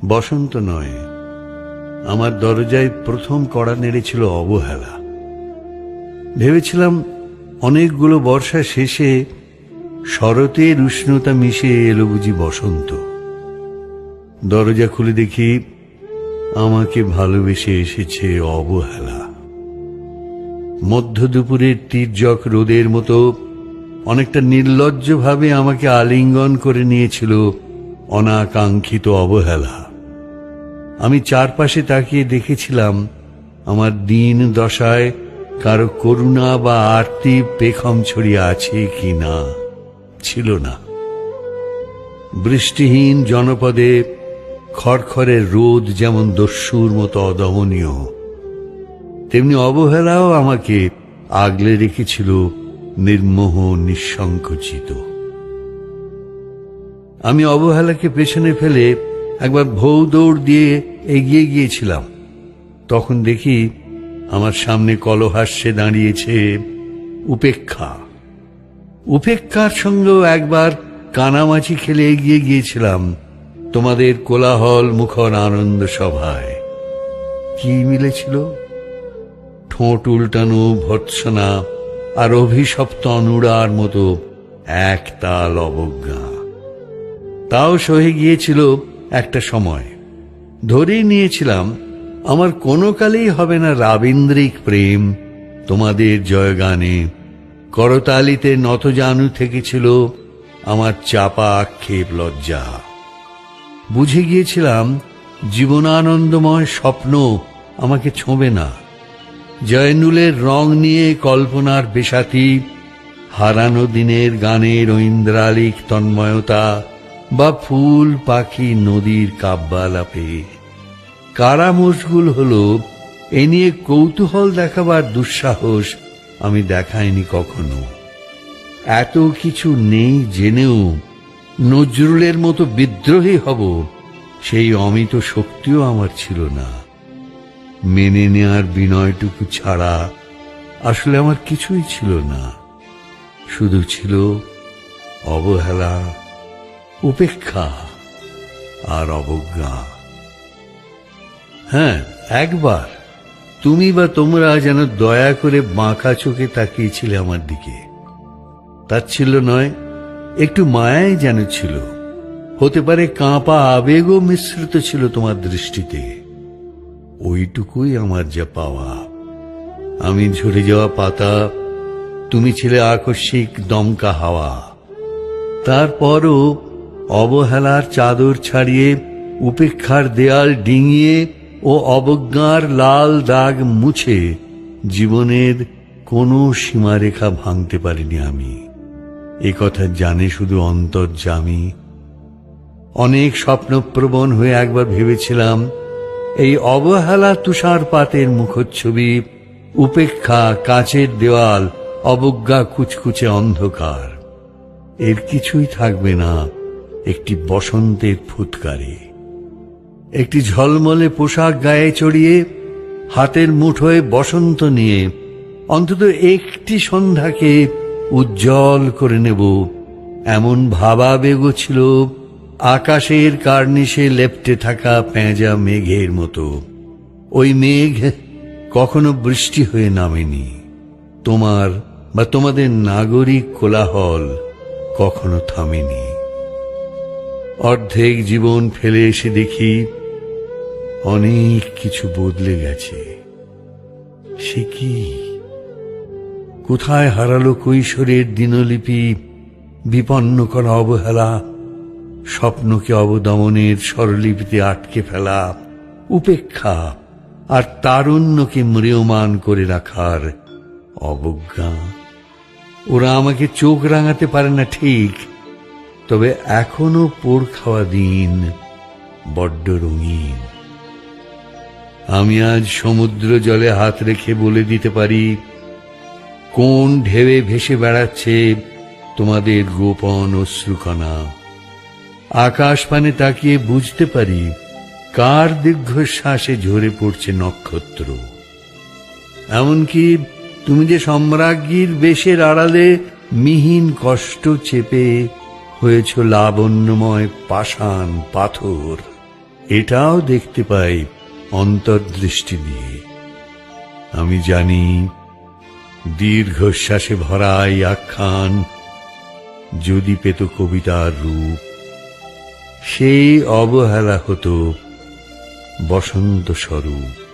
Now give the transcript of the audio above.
বসন্ত নয়, আমার দরজায় প্রথম কড়া নেড়েছিল অবহেলা। ভেবেছিলাম অনেকগুলো বর্ষা শেষে শরতের উষ্ণতা মিশে এলো বুঝি বসন্ত। দরজা খুলে দেখি আমাকে ভালোবেসে এসেছে অবহেলা। মধ্য দুপুরের তীর্যক রোদের মতো অনেকটা নির্লজ্জভাবে আমাকে আলিঙ্গন করে নিয়েছিল অনাকাঙ্ক্ষিত অবহেলা। আমি চারপাশে তাকিয়ে দেখেছিলাম আমার দিন দশায় কারো করুণা বা আরতি পেখম ছড়িয়ে আছে কি না। ছিল না। বৃষ্টিহীন জনপদে খড়খড়ের রোদ যেমন দস্যুর মতো অদমনীয়, তেমনি অবহেলাও আমাকে আগলে রেখেছিল নির্মোহ নিঃসংকোচিত। আমি অবহেলাকে পেছনে ফেলে একবার ভৌ দৌড় দিয়ে এগিয়ে গিয়েছিলাম। তখন দেখি আমার সামনে কলহাস্যে দাঁড়িয়েছে উপেক্ষা। উপেক্ষার সঙ্গেও একবার কানামাছি খেলে এগিয়ে গিয়েছিলাম তোমাদের কোলাহল মুখর আনন্দ সভায়। কি মিলেছিল? ঠোঁট উল্টানো ভর্ৎসনা আর অভিশপ্ত অনুরার মতো একতাল অবজ্ঞা। তাও সহে গিয়েছিল একটা সময়। ধরেই নিয়েছিলাম আমার কোনো কালেই হবে না রাবীন্দ্রিক প্রেম। তোমাদের জয়গানে করতালিতে নতজানু থেকেছিল আমার চাপা আক্ষেপ লজ্জা। বুঝে গিয়েছিলাম জীবনানন্দময় স্বপ্ন আমাকে ছোঁবে না। জয়নুলের রং নিয়ে কল্পনার বেশাতি, হারানো দিনের গানের ঐন্দ্রালিক তন্ময়তা বা ফুল পাখি নদীর কাব্যালাপে কারা মশগুল হলো এ নিয়ে কৌতূহল দেখাবার দুঃসাহস আমি দেখাইনি কখনো। এত কিছু নেই জেনেও নজরুলের মতো বিদ্রোহী হব সেই অমিত শক্তিও আমার ছিল না। মেনে নেয়ার বিনয়টুকু ছাড়া আসলে আমার কিছুই ছিল না। শুধু ছিল অবহেলা, উপেক্ষা আর অবজ্ঞা। হ্যাঁ, একবার তুমি বা তোমরা যেন দয়া করে বাঁকা চোখে তাকিয়েছিলে আমার দিকে। তাচ্ছিল্য নয়, একটু মায়াই যেন ছিল। হতে পারে কাঁপা আবেগও মিশ্রিত ছিল তোমার দৃষ্টিতে। ওইটুকুই আমার যা পাওয়া। আমি ঝরে যাওয়া পাতা, তুমি ছিলে আকস্মিক দমকা হাওয়া। তারপরও অবহেলার চাদর ছাড়িয়ে, উপেক্ষার দেয়াল ডিঙিয়ে ও অবজ্ঞার লাল দাগ মুছে জীবনের কোনো সীমারেখা ভাঙতে পারিনি আমি। এ কথা জানে শুধু অন্তর্যামী। অনেক স্বপ্নপ্রবণ হয়ে একবার ভেবেছিলাম এই অবহেলা তুষারপাতের মুখচ্ছবি, উপেক্ষা কাঁচের দেওয়াল, অবজ্ঞা কুচকুচে অন্ধকার, এর কিছুই থাকবে না একটি বসন্তের ফুৎকারে। একটি ঝলমলে পোশাক গায়ে চড়িয়ে, হাতের মুঠোয় বসন্ত নিয়ে অন্তত একটি সন্ধ্যাকে উজ্জ্বল করে নেব, এমন ভাবাবেগ ছিল আকাশের কার্নিশে লেপ্টে থাকা পেঁজা মেঘের মতো। ওই মেঘ কখনো বৃষ্টি হয়ে নামেনি। তোমার বা তোমাদের নাগরিক কোলাহল কখনো থামেনি। অর্ধেক জীবন ফেলে এসে দেখি অনেক কিছু বদলে গেছে। সে কি? কোথায় হারালো কৈশোরের দিনলিপি, বিপন্ন করা অবহেলা, স্বপ্নকে অবদমনের স্বরলিপিতে আটকে ফেলা উপেক্ষা, আর তারুণ্যকে ম্রিয়মান করে রাখার অবজ্ঞা? ওরা আমাকে চোখ রাঙাতে পারে না ঠিক, তবে এখনো পোড় খাওয়া দিন বড্ড রঙিন। আমি আজ সমুদ্র জলে হাত রেখে বলে দিতে পারি কোন ঢেউয়ে ভেসে বেড়াচ্ছে তোমাদের গোপন অশ্রুকণা। আকাশ পানে তাকিয়ে বুঝতে পারি কার দীর্ঘশ্বাসে ঝরে পড়ছে নক্ষত্র। এমনকি তুমি যে সম্রাজ্ঞীর বেশের আড়ালে মিহিন কষ্ট চেপে হয়েছ লাবণ্যময় পাষাণ পাথর, এটাও দেখতে পাই অন্তর্দৃষ্টি দিয়ে। আমি জানি দীর্ঘশ্বাসে ভরা এই আখ্যান যদি পেত কবিতার রূপ, সেই অবহেলা হতো বসন্ত স্বরূপ।